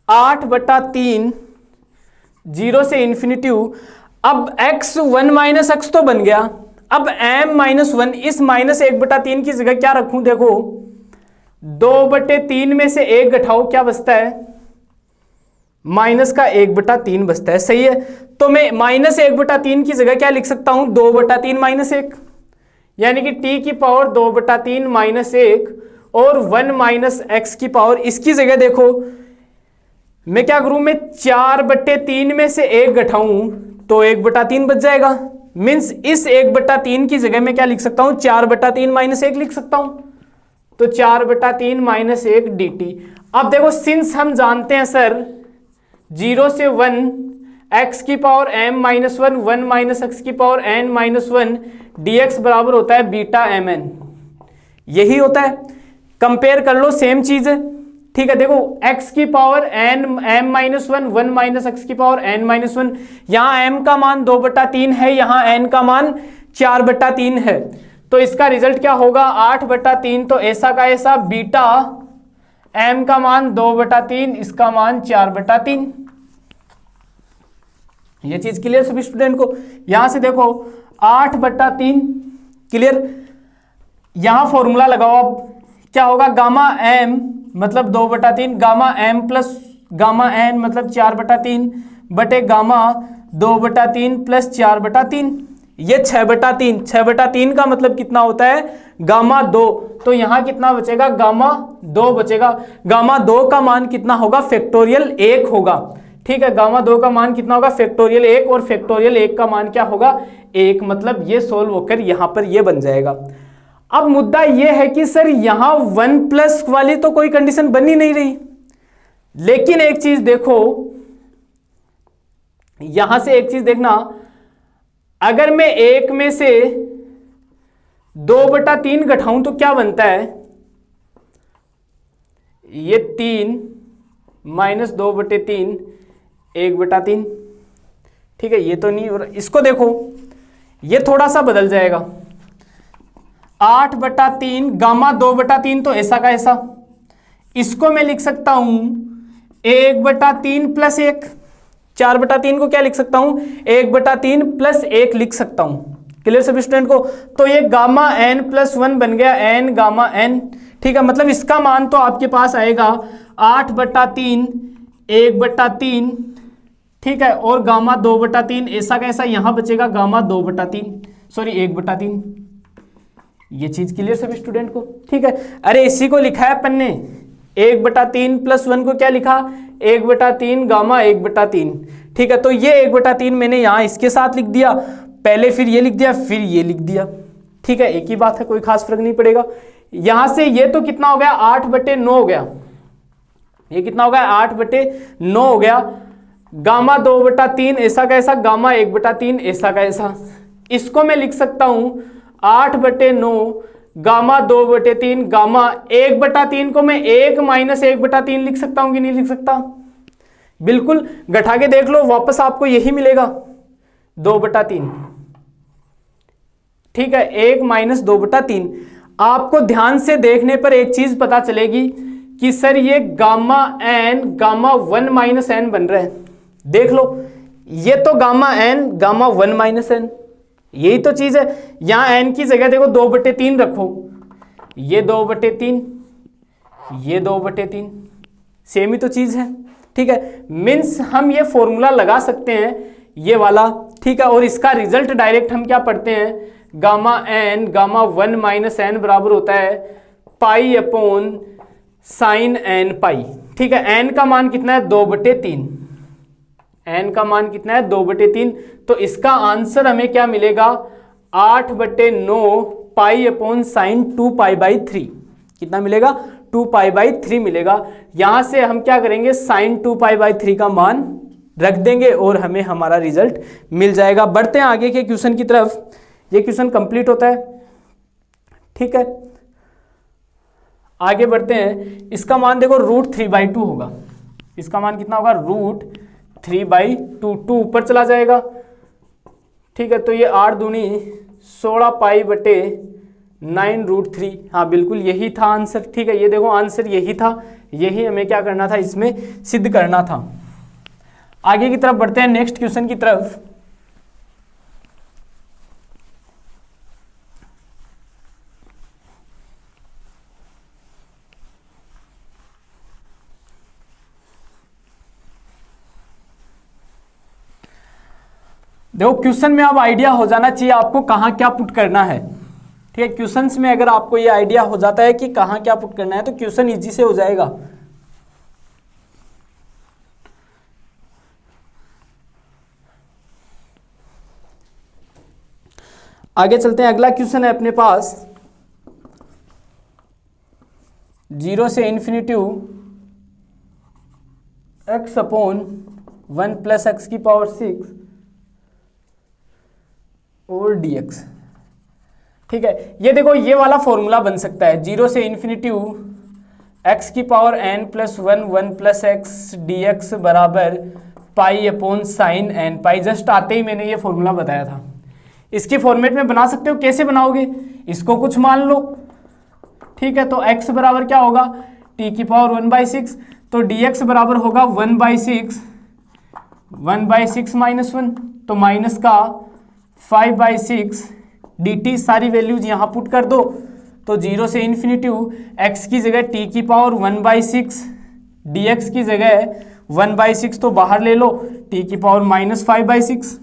8/3 0 से इन्फिनिटी। अब x 1 माइनस एक्स तो बन गया। अब m-1 इस माइनस 1/3 की जगह क्या रखूं? देखो 2/3 में से 1 घटाओ, क्या बचता है माइनस का 1/3 बचता है। सही है, तो मैं माइनस 1/3 की जगह क्या लिख सकता हूं 2/3 माइनस 1, यानी कि t की पावर 2/3 माइनस 1 और 1 माइनस एक्स की पावर। इसकी जगह देखो मैं क्या करूं, मैं 4/3 में से 1 घटाऊं तो 1/3 बच जाएगा। मीन्स इस 1/3 की जगह मैं क्या लिख सकता हूं 4/3 माइनस 1 लिख सकता हूं। तो 4/3 माइनस 1 dt। अब देखो सिंस हम जानते हैं सर 0 से 1 x की पावर m-1 1 माइनस एक्स की पावर n-1 dx बराबर होता है बीटा mn। यही होता है, कंपेयर कर लो सेम चीज है। ठीक है, देखो x की पावर m-1 1 माइनस एक्स की पावर n-1, यहां m का मान 2/3 है, यहां n का मान 4/3 है। तो इसका रिजल्ट क्या होगा 8/3। तो ऐसा का ऐसा बीटा m का मान 2/3 इसका मान 4/3। ये चीज क्लियर सभी स्टूडेंट को? यहां से देखो 8/3 क्लियर। यहां फॉर्मूला लगाओ। अब क्या होगा गामा m मतलब 2/3 gamma m plus gamma n मतलब 4/3 बटे गामा 2/3 प्लस 4/3। ये 6/3 का मतलब कितना होता है गामा 2। तो यहां कितना बचेगा गामा 2 बचेगा। गामा 2 का मान कितना होगा फैक्टोरियल 1 होगा। ठीक है, गामा 2 का मान कितना होगा फैक्टोरियल 1 और फैक्टोरियल 1 का मान क्या होगा 1। मतलब ये सोल्व होकर यहां पर ये बन जाएगा। अब मुद्दा ये है कि सर यहां 1 प्लस वाली तो कोई कंडीशन बन ही नहीं रही। लेकिन एक चीज देखो, यहां से एक चीज देखना, अगर मैं 1 में से 2/3 घटाऊं तो क्या बनता है ये 3 माइनस 2/3 1/3। ठीक है, ये तो नहीं हो रहा। इसको देखो ये थोड़ा सा बदल जाएगा 8/3 गामा 2/3 तो ऐसा का ऐसा। इसको मैं लिख सकता हूं 1/3 प्लस 1। 4/3 को क्या लिख सकता हूं 1/3 प्लस 1 लिख सकता हूं। क्लियर सभी स्टूडेंट को? तो ये गामा n प्लस 1 बन गया n गामा n। ठीक है, मतलब इसका मान तो आपके पास आएगा 8/3 1/3। ठीक है, और गामा 2/3 ऐसा कैसा यहाँ बचेगा गामा 2/3, सॉरी 1/3। ये चीज क्लियर सभी स्टूडेंट को? ठीक है, अरे इसी को लिखा है अपन ने 1/3 + 1 को क्या लिखा 1/3 गामा 1/3। ठीक है, तो ये 1/3 मैंने यहाँ इसके साथ लिख दिया, पहले फिर ये लिख दिया फिर ये लिख दिया। ठीक है, एक ही बात है, कोई खास फर्क नहीं पड़ेगा। यहां से ये तो कितना हो गया 8/9 हो गया, ये कितना हो गया 8/9 हो गया। गामा 2/3 ऐसा कैसा गामा 1/3 ऐसा कैसा, इसको मैं लिख सकता हूं 8/9 गामा 2/3 गामा 1/3 को मैं 1 - 1/3 लिख सकता हूं कि नहीं लिख सकता? बिल्कुल, घटा के देख लो, वापस आपको यही मिलेगा 2/3। ठीक है, 1 - 2/3। आपको ध्यान से देखने पर एक चीज पता चलेगी कि सर ये गामा n गामा 1 - n बन रहा है। देख लो, ये तो गामा n गामा 1 - n, यही तो चीज है। यहां n की जगह देखो 2/3 रखो, ये 2/3 ये 2/3, सेम ही तो चीज है। ठीक है, मीन्स हम ये फॉर्मूला लगा सकते हैं ये वाला। ठीक है, और इसका रिजल्ट डायरेक्ट हम क्या पढ़ते हैं, गामा n गामा 1 - n बराबर होता है π/sin n पाई। ठीक है, n का मान कितना है 2/3, n का मान कितना है 2/3, तो इसका आंसर हमें क्या मिलेगा 8/9 π/sin 2π/3। कितना मिलेगा 2π/3 मिलेगा। यहां से हम क्या करेंगे sin 2π/3 का मान रख देंगे और हमें हमारा रिजल्ट मिल जाएगा। बढ़ते हैं आगे के क्वेश्चन की तरफ, ये क्वेश्चन कंप्लीट होता है। ठीक है, आगे बढ़ते हैं। इसका मान देखो √3/2 होगा, इसका मान कितना होगा √3/2, 2 ऊपर चला जाएगा। ठीक है, तो ये 8 दूनी 16 π/9√3। हाँ बिल्कुल यही था आंसर। ठीक है, ये देखो आंसर यही था, यही हमें क्या करना था इसमें सिद्ध करना था। आगे की तरफ बढ़ते हैं नेक्स्ट क्वेश्चन की तरफ। देखो क्वेश्चन में अब आइडिया हो जाना चाहिए आपको कहाँ क्या पुट करना है। ठीक है, क्वेश्चंस में अगर आपको ये आइडिया हो जाता है कि कहाँ क्या पुट करना है तो क्वेश्चन इजी से हो जाएगा। आगे चलते हैं, अगला क्वेश्चन है अपने पास 0 से इन्फिनिटी x/1 + x⁶ और dx। ठीक है, ये देखो ये वाला फॉर्मूला बन सकता है 0 से इन्फिनिटी x⁴n + 1 + x dx बराबर π/sin n पाई। जस्ट आते ही मैंने ये फॉर्मूला बताया था। इसकी फॉर्मेट में बना सकते हो, कैसे बनाओगे, इसको कुछ मान लो। ठीक है, तो x बराबर क्या होगा t⁴1/6, तो dx बराबर होगा 1/6 -1, तो माइनस का 5/6 dt। सारी वैल्यूज यहाँ पुट कर दो, तो 0 से इन्फिनिटी x की जगह t⁴1/6 dx की जगह 1/6 तो बाहर ले लो, t⁻−5/6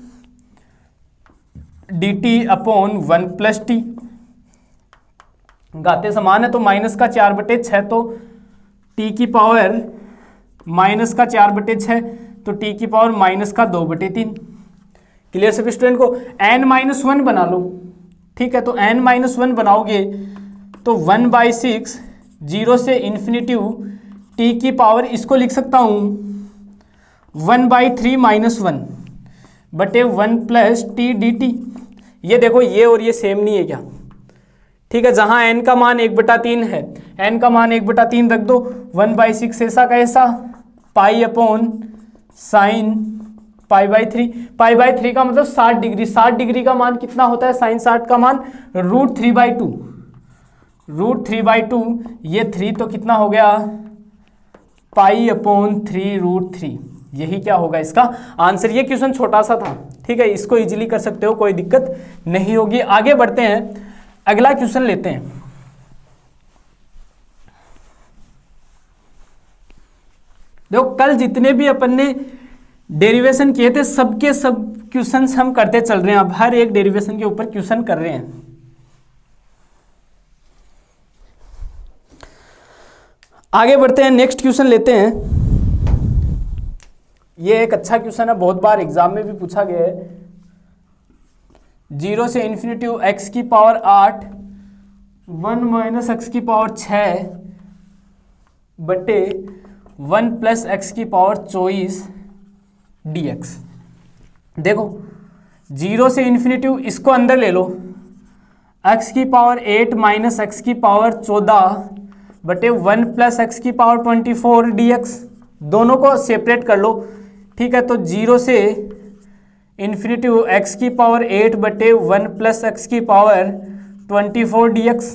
dt/1 + t। घाते समान है तो माइनस का 4/6, तो t⁻−4/6 तो t⁻−2/3। क्लियर सभी स्टूडेंट को? n-1 बना लो। ठीक है, तो n-1 बनाओगे तो 1/6 0 से इन्फिनिटी t की पावर, इसको लिख सकता हूँ 1/3 - 1 बटे 1 + t dt। ये देखो ये और ये सेम नहीं है क्या? ठीक है, जहाँ n का मान 1/3 है, n का मान 1/3 रख दो, 1/6 ऐसा कैसा π/sin π/3। π/3 का मतलब 60 डिग्री। 60 डिग्री का मान कितना होता है sin 60 का मान √3/2। √3/2 ये 3 तो कितना हो गया π/3√3। यही क्या होगा इसका आंसर। ये क्वेश्चन छोटा सा था। ठीक है, इसको इजीली कर सकते हो, कोई दिक्कत नहीं होगी। आगे बढ़ते हैं, अगला क्वेश्चन लेते हैं। देखो कल जितने भी अपन ने डेरिवेशन किए थे, सबके सब क्वेश्चंस हम करते चल रहे हैं, अब हर एक डेरिवेशन के ऊपर क्वेश्चन कर रहे हैं। आगे बढ़ते हैं, नेक्स्ट क्वेश्चन लेते हैं। ये एक अच्छा क्वेश्चन है, बहुत बार एग्जाम में भी पूछा गया है। 0 से इन्फिनिटी x की पावर 8 1 माइनस एक्स की पावर 6 बटे 1 प्लस एक्स की पावर 24 dx। देखो 0 से इन्फिनिटी, इसको अंदर ले लो, x की पावर 8 माइनस एक्स की पावर 14 बटे 1 प्लस एक्स की पावर 24 dx। दोनों को सेपरेट कर लो, ठीक है। तो 0 से इन्फिनिटी x की पावर 8 बटे 1 प्लस एक्स की पावर 24 dx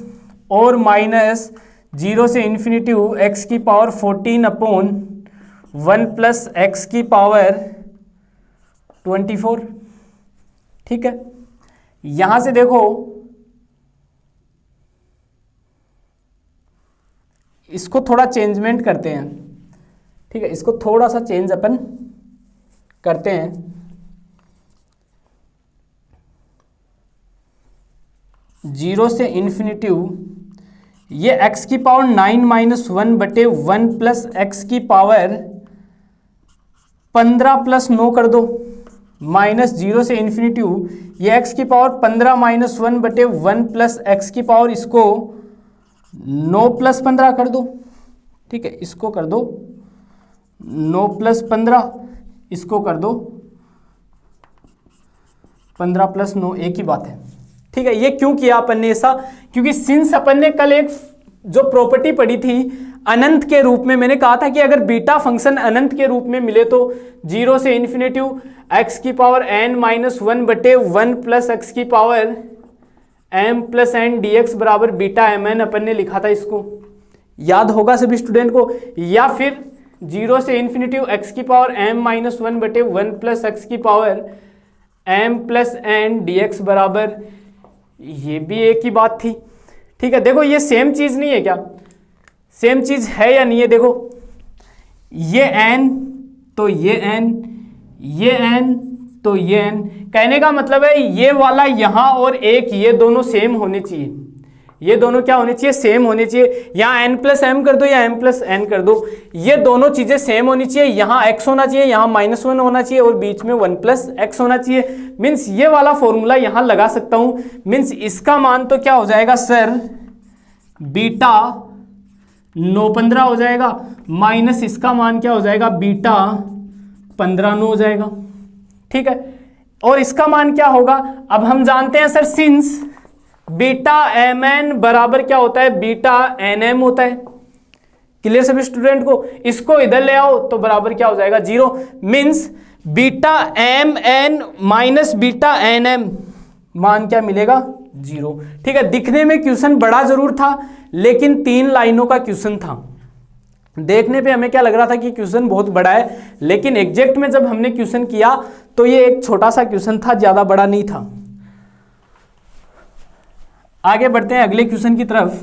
और माइनस 0 से इन्फिनिटी x की पावर 14 अपॉन 1 प्लस एक्स की पावर 24, ठीक है। यहां से देखो इसको थोड़ा चेंजमेंट करते हैं, ठीक है। इसको थोड़ा सा चेंज अपन करते हैं। जीरो से इन्फिनिटी, ये x की पावर 9 माइनस 1 बटे 1 प्लस एक्स की पावर 15 प्लस 9 कर दो, माइनस 0 से इन्फिनिटी, ये x की पावर 15 माइनस 1 बटे 1 प्लस एक्स की पावर, इसको 9 प्लस 15 कर दो, ठीक है। इसको कर दो 9 प्लस 15, इसको कर दो 15 प्लस 9, एक ही बात है, ठीक है। ये क्यों किया अपन ने ऐसा, क्योंकि सिंस अपन ने कल एक जो प्रॉपर्टी पढ़ी थी अनंत के रूप में, मैंने कहा था कि अगर बीटा फंक्शन अनंत के रूप में मिले तो 0 से इन्फिनिटी x की पावर n माइनस 1 बटे 1 प्लस एक्स की power m plus n dx बराबर बीटा mn अपन ने लिखा था। इसको याद होगा सभी स्टूडेंट को। या फिर 0 से इन्फिनिटी x की पावर m माइनस 1 बटे 1 प्लस एक्स की power m plus n dx बराबर, ये भी एक ही बात थी, ठीक है। देखो ये सेम चीज नहीं है क्या, सेम चीज है या नहीं है। देखो ये n तो ये n, ये n तो ये n, कहने का मतलब है ये वाला यहाँ और एक ये दोनों सेम होने चाहिए, ये दोनों क्या होने चाहिए, सेम होने चाहिए। यहाँ n प्लस m कर दो या m प्लस n कर दो, ये दोनों चीजें सेम होनी चाहिए। यहाँ x होना चाहिए, यहाँ -1 होना चाहिए और बीच में 1 प्लस x होना चाहिए। मीन्स ये वाला फॉर्मूला यहाँ लगा सकता हूँ। मीन्स इसका मान तो क्या हो जाएगा सर, बीटा 9-15 हो जाएगा, माइनस इसका मान क्या हो जाएगा, बीटा 15-9 हो जाएगा, ठीक है। और इसका मान क्या होगा, अब हम जानते हैं सर, सिंस बीटा mn बराबर क्या होता है, बीटा nm होता है। क्लियर सभी स्टूडेंट को। इसको इधर ले आओ तो बराबर क्या हो जाएगा, 0। Means beta mn minus beta nm, मान क्या मिलेगा, 0, ठीक है। दिखने में क्वेश्चन बड़ा जरूर था, लेकिन 3 लाइनों का क्वेश्चन था। देखने पे हमें क्या लग रहा था कि क्वेश्चन बहुत बड़ा है, लेकिन एग्जैक्ट में जब हमने क्वेश्चन किया तो ये एक छोटा सा क्वेश्चन था, ज्यादा बड़ा नहीं था। आगे बढ़ते हैं अगले क्वेश्चन की तरफ।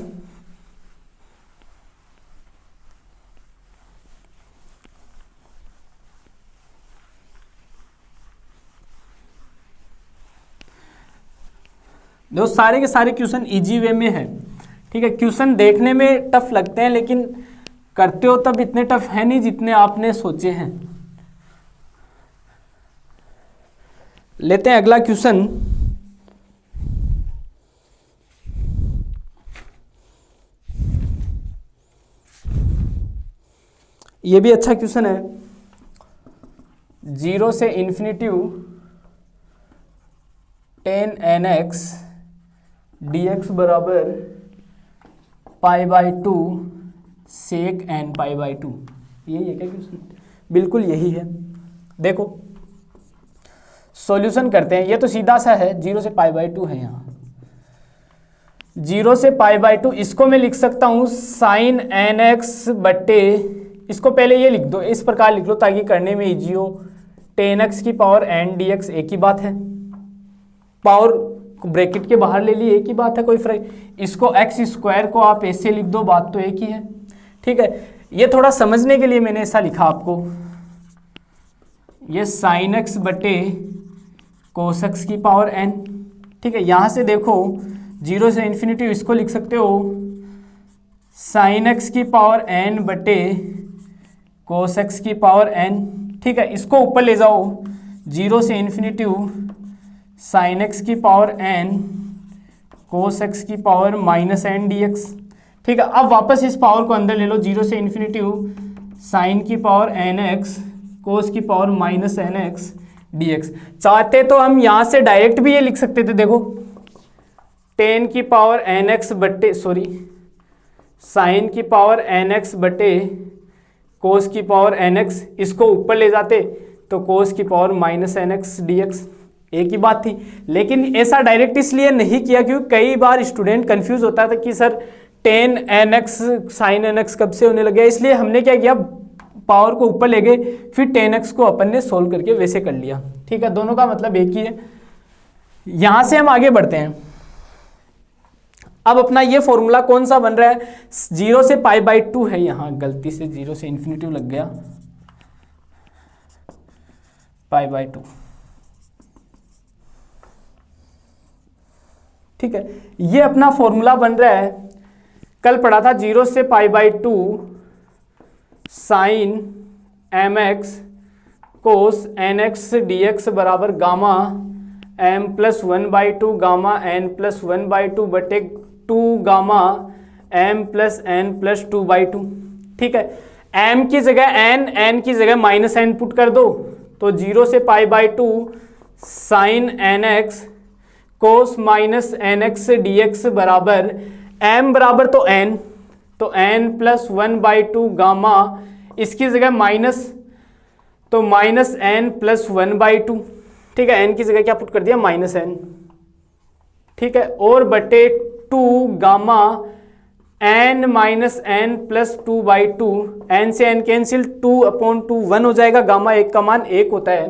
देखो सारे के सारे क्वेश्चन इजी वे में है, ठीक है। क्वेश्चन देखने में टफ लगते हैं, लेकिन करते हो तब इतने टफ है नहीं जितने आपने सोचे हैं। लेते हैं अगला क्वेश्चन। ये भी अच्छा क्वेश्चन है। 0 से इन्फिनिटी 10nx dx बराबर π/2 sec n π/2, यही है क्या क्वेश्चन? बिल्कुल यही है। देखो सॉल्यूशन करते हैं, ये तो सीधा सा है, 0 से π/2 है। यहाँ 0 से π/2, इसको मैं लिख सकता हूँ sin nx बट्टे, इसको पहले ये लिख दो, इस प्रकार लिख लो ताकि करने में इजी हो। 10x की पावर n dx, एक ही बात है, पावर ब्रैकेट के बाहर ले लिए, एक ही बात है, कोई फर्क। इसको x स्क्वायर को आप ऐसे लिख दो, बात तो एक ही है, ठीक है। ये थोड़ा समझने के लिए मैंने ऐसा लिखा आपको, ये साइन एक्स बटे कोस एक्स की पावर एन। ठीक है, यहाँ से देखो 0 से इन्फिनिटी इसको लिख सकते हो साइन एक्स की पावर एन बटे कोस एक्स की पावर एन। ठीक है, इसको ऊपर ले जाओ 0 से इन्फिनिटी साइन एक्स की पावर एन कोस एक्स की power minus n d x. ठीक है, अब वापस इस पावर को अंदर ले लो 0 से इन्फिनिटी साइन की पावर एन एक्स कोस की power minus n x D x. चाहते तो हम यहाँ से डायरेक्ट भी ये लिख सकते थे, देखो टेन की पावर एन एक्स बटे साइन की पावर एन एक्स बटे कोस की पावर एन एक्स, इसको ऊपर ले जाते तो कोस की power minus n x D x, एक ही बात थी। लेकिन ऐसा डायरेक्ट इसलिए नहीं किया क्योंकि कई बार स्टूडेंट कंफ्यूज होता था कि sir tan n x sine n x कब से होने लगे, इसलिए हमने क्या किया पावर को ऊपर ले गए, फिर टेन एक्स को अपन ने सोल्व करके वैसे कर लिया। ठीक है, दोनों का मतलब एक ही है। यहां से हम आगे बढ़ते हैं। अब अपना ये फॉर्मूला कौन सा बन रहा है, 0 से पाई बाई 2 है, यहां गलती से 0 से इन्फिनिटी लग गया, पाई बाई 2। ठीक है, ये अपना फॉर्मूला बन रहा है, कल पढ़ा था 0 से pi by 2 sine M X cos N x D x बराबर gamma M plus 1/2 gamma N plus 1/2 बटे 2 gamma M plus N plus 2/2। ठीक है, एम की जगह एन की जगह माइनस एन पुट कर दो, तो 0 से pi by 2 sine n x cos minus n x D x बराबर एम बराबर तो एन प्लस 1/2 गामा, इसकी जगह माइनस, तो माइनस एन प्लस 1/2। ठीक है, एन की जगह क्या पुट कर दिया माइनस एन। ठीक है, और बटे 2 gamma n minus n plus 2/2, n से एन कैंसिल, 2/2 1 हो जाएगा, गामा एक का मान 1 होता है,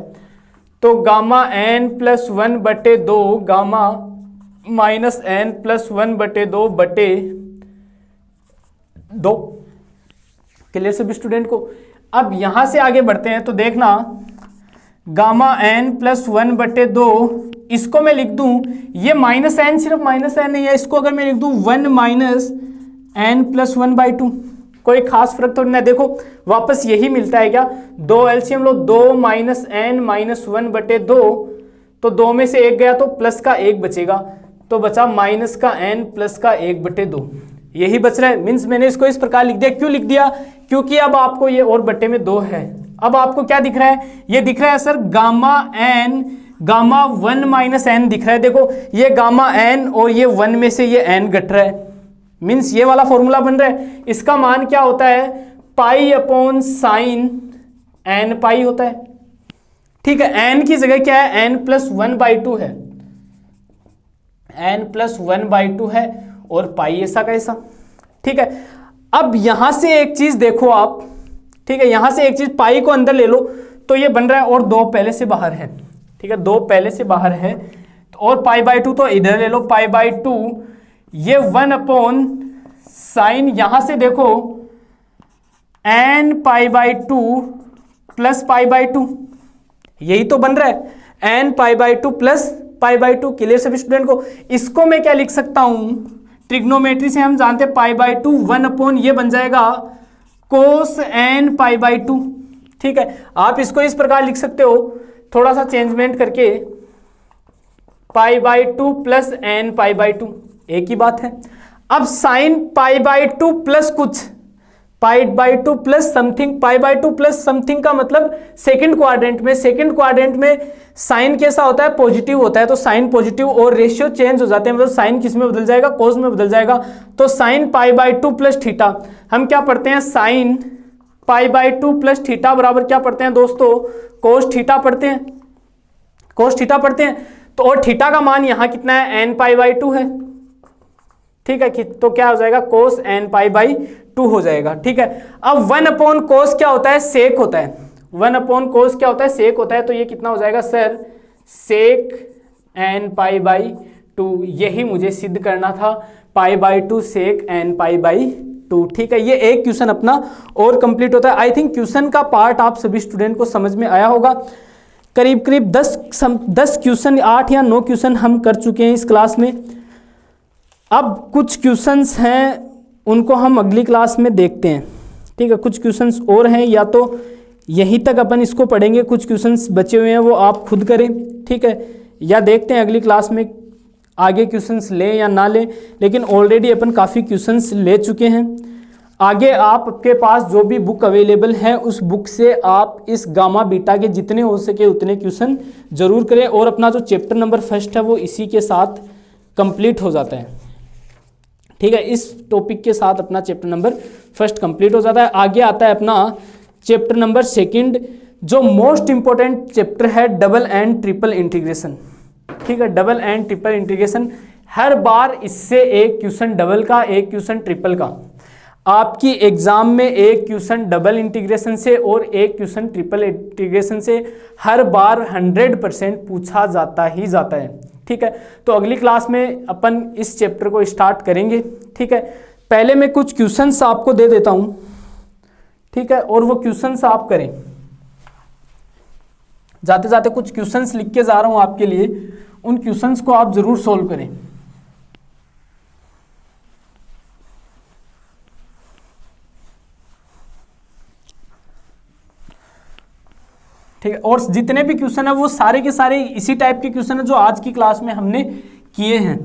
तो gamma N plus 1/2 gamma minus n plus 1/2 बटे 2। क्लियर सभी स्टूडेंट को। अब यहां से आगे बढ़ते हैं तो देखना गामा एन प्लस 1/2, इसको मैं लिख दूं, ये माइनस एन सिर्फ माइनस एन नहीं है, इसको अगर मैं लिख दूं 1 माइनस एन प्लस 1/2, कोई खास फर्क तो नहीं। देखो वापस यही मिलता है क्या, 2 एलसीएम लो, 2 माइनस एन माइनस 1/2, तो 2 में से 1 गया तो प्लस का 1 बचेगा, तो बचा माइनस का एन प्लस का 1/2, यही बच रहा है। मीन्स मैंने इसको इस प्रकार लिख दिया, क्यों लिख दिया, क्योंकि अब आपको ये और बटे में 2 है, अब आपको क्या दिख रहा है, ये दिख रहा है sir gamma n, gamma 1 minus n दिख रहा है। देखो ये गामा एन और ये 1 में से ये एन घट रहा है, मीन्स ये वाला फॉर्मूला बन रहा है, इसका मान क्या होता है पाई अपॉन साइन एन पाई होता है। ठीक है, एन की जगह क्या है, एन प्लस 1/2 है, एन प्लस 1/2 है, और पाई ऐसा कैसा। ठीक है, अब यहां से एक चीज देखो आप, ठीक है, यहां से एक चीज पाई को अंदर ले लो तो ये बन रहा है, और 2 पहले से बाहर है। ठीक है, 2 पहले से बाहर है, और पाई/2 तो इधर ले लो, पाई/2, ये 1 अपॉन साइन, यहां से देखो एन पाई/2 प्लस पाई/2, यही तो बन रहा है, एन पाई/2 प्लस पाई/2। क्लियर सभी स्टूडेंट को। इसको मैं क्या लिख सकता हूं, ट्रिग्नोमेट्री से हम जानते हैं पाई/2 1 अपॉन ये बन जाएगा कोस एन पाई/2। ठीक है, आप इसको इस प्रकार लिख सकते हो, थोड़ा सा चेंजमेंट करके, पाई/2 प्लस एन पाई/2, एक ही बात है। अब साइन पाई/2 प्लस कुछ, पाई/2 प्लस समथिंग, पाई/2 प्लस समथिंग का मतलब सेकंड क्वाड्रेंट में, सेकंड क्वाड्रेंट में साइन कैसा होता है, पॉजिटिव होता है, तो साइन पॉजिटिव, और रेशियो चेंज हो जाते हैं, मतलब साइन किस में बदल जाएगा, कोस में बदल जाएगा, तो साइन पाई/2 प्लस थीटा, हम क्या पढ़ते हैं साइन पाई/2 प्लस थीटा बराबर क्या पढ़ते हैं दोस्तों, कोस थीटा पढ़ते हैं, कोस थीटा पढ़ते हैं। तो और थीटा का मान यहां कितना है, एन पाई/2 है। ठीक है, तो क्या हो जाएगा, कोस एन पाई/2 हो जाएगा। ठीक है, अब 1 अपॉन कोस क्या होता है, सेक होता है, 1 अपॉन कोस क्या होता है, सेक होता है, तो ये कितना हो जाएगा सर, सेक एन पाई/2, यही मुझे सिद्ध करना था, पाई/2 सेक एन पाई/2 2। ठीक है, ये एक क्वेश्चन अपना और कंप्लीट होता है। आई थिंक क्वेश्चन का पार्ट आप सभी स्टूडेंट को समझ में आया होगा। करीब करीब 10 क्वेश्चन, 8 या 9 क्वेश्चन हम कर चुके हैं इस क्लास में। अब कुछ क्वेश्चंस हैं उनको हम अगली क्लास में देखते हैं। ठीक है, कुछ क्वेश्चंस और हैं, या तो यहीं तक अपन इसको पढ़ेंगे, कुछ क्वेश्चंस बचे हुए हैं वो आप खुद करें। ठीक है, या देखते हैं अगली क्लास में आगे क्वेश्चंस लें या ना लें, लेकिन ऑलरेडी अपन काफ़ी क्वेश्चंस ले चुके हैं। आगे आपके पास जो भी बुक अवेलेबल है उस बुक से आप इस गामा बीटा के जितने हो सके उतने क्वेश्चन जरूर करें, और अपना जो चैप्टर नंबर फर्स्ट है वो इसी के साथ कंप्लीट हो जाता है। ठीक है, इस टॉपिक के साथ अपना चैप्टर नंबर फर्स्ट कंप्लीट हो जाता है। आगे आता है अपना चैप्टर नंबर सेकंड, जो मोस्ट इंपॉर्टेंट चैप्टर है, डबल एंड ट्रिपल इंटीग्रेशन। ठीक है, डबल एंड ट्रिपल इंटीग्रेशन, हर बार इससे एक क्वेश्चन डबल का, एक क्वेश्चन ट्रिपल का। आपकी एग्जाम में एक क्वेश्चन डबल इंटीग्रेशन से और एक क्वेश्चन ट्रिपल इंटीग्रेशन से हर बार 100% पूछा जाता ही जाता है। ठीक है, तो अगली क्लास में अपन इस चैप्टर को स्टार्ट करेंगे। ठीक है, पहले मैं कुछ क्वेश्चंस आपको दे देता हूं। ठीक है, और वो क्वेश्चंस आप करें। जाते जाते कुछ क्वेश्चंस लिख के जा रहा हूं आपके लिए, उन क्वेश्चंस को आप जरूर सोल्व करें। ठीक है, और जितने भी क्वेश्चन है वो सारे के सारे इसी टाइप के क्वेश्चन है जो आज की क्लास में हमने किए हैं।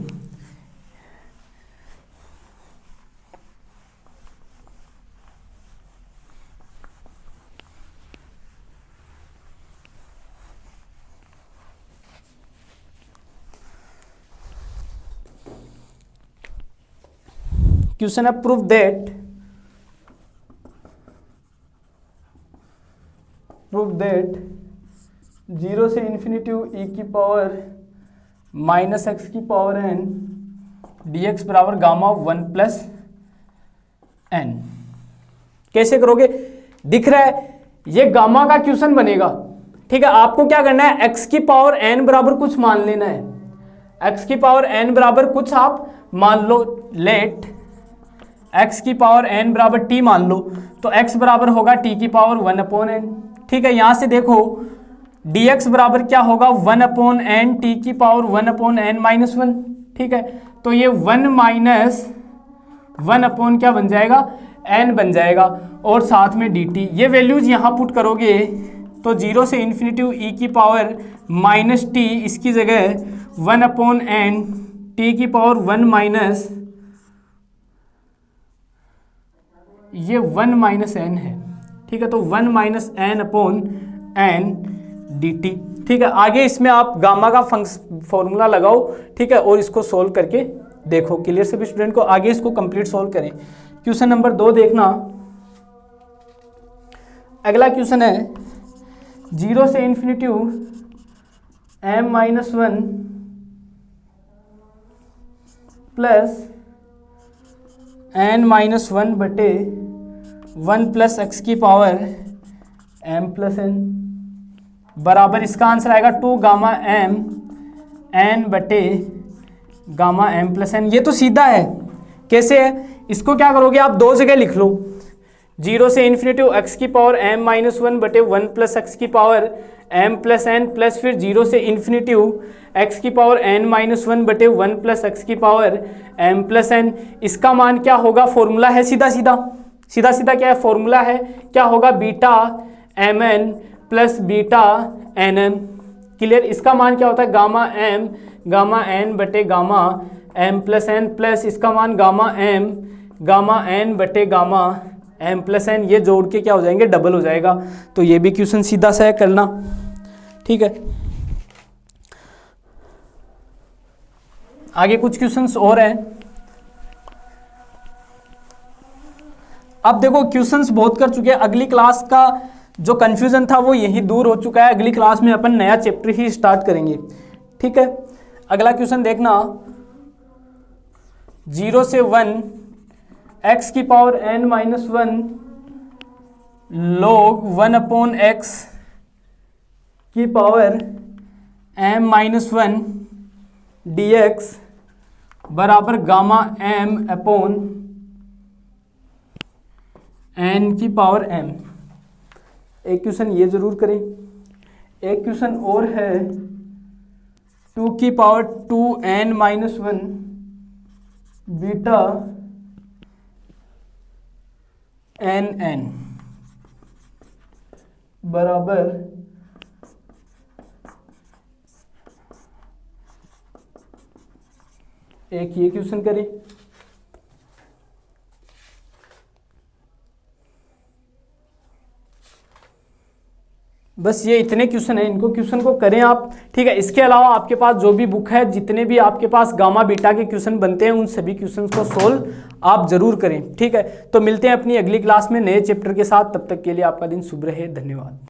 क्वेश्चन है प्रूव दैट जीरो से इन्फिनिटी e की पावर माइनस एक्स की पावर n dx बराबर गामा 1 प्लस n। कैसे करोगे? दिख रहा है ये गामा का क्वेश्चन बनेगा। ठीक है, आपको क्या करना है, x की पावर n बराबर कुछ मान लेना है। x की पावर n बराबर कुछ आप मान लो, लेट x की पावर n बराबर t मान लो, तो x बराबर होगा t की पावर 1/n। ठीक है, यहां से देखो dx बराबर क्या होगा, 1/n t की पावर 1/n माइनस 1। ठीक है, तो ये 1 माइनस 1 क्या बन जाएगा, n बन जाएगा, और साथ में dt। ये वैल्यूज यहां पुट करोगे तो 0 से इन्फिनिटी e की पावर माइनस t, इसकी जगह 1/n t की पावर 1 माइनस, ये 1 माइनस n है। ठीक है, तो 1 माइनस n/n dt। ठीक है, आगे इसमें आप गामा का फॉर्मूला लगाओ। ठीक है, और इसको सोल्व करके देखो। क्लियर सभी स्टूडेंट को? आगे इसको कंप्लीट सोल्व करें। क्वेश्चन नंबर 2 देखना। अगला क्वेश्चन है 0 से इन्फिनिटी m-1 प्लस n-1 बटे 1 प्लस एक्स की पावर m प्लस n बराबर, इसका आंसर आएगा 2 गामा m n बटे गामा m प्लस n। ये तो सीधा है। कैसे है? इसको क्या करोगे आप, दो जगह लिख लो। 0 से इन्फिनिटी एक्स की पावर m-1 बटे 1 प्लस एक्स की power m plus n, plus फिर 0 से इन्फिनिटी एक्स की पावर n-1 बटे 1 प्लस एक्स की पावर m प्लस n। इसका मान क्या होगा, फॉर्मूला है सीधा सीधा क्या है, फॉर्मूला है क्या होगा, beta mn plus beta nm। Clear? इसका मान क्या होता है, गामा m गामा n बटे gamma m plus n, plus इसका मान गामा m गामा n बटे गामा m प्लस n। ये जोड़ के क्या हो जाएंगे, डबल हो जाएगा। तो ये भी क्वेश्चन सीधा सा है करना। ठीक है, आगे कुछ क्वेश्चंस और हैं। अब देखो क्वेश्चंस बहुत कर चुके हैं। अगली क्लास का जो कंफ्यूजन था वो यही दूर हो चुका है। अगली क्लास में अपन नया चैप्टर ही स्टार्ट करेंगे। ठीक है, अगला क्वेश्चन देखना। 0 से 1 x की पावर n-1 log 1/x की पावर m-1 dx बराबर गामा m/, n की पावर m। एक क्वेश्चन ये जरूर करें। एक क्वेश्चन और है 2 की पावर 2n-1 बीटा nn बराबर एक ये क्वेश्चन करें। बस ये इतने क्वेश्चन हैं, इनको क्वेश्चन को करें आप, ठीक है। इसके अलावा आपके पास जो भी बुक है, जितने भी आपके पास गामा बीटा के क्वेश्चन बनते हैं, उन सभी क्वेश्चन को सोल्व आप जरूर करें, ठीक है। तो मिलते हैं अपनी अगली क्लास में नए चैप्टर के साथ। तब तक के लिए आपका दिन शुभ रहे। धन्यवाद।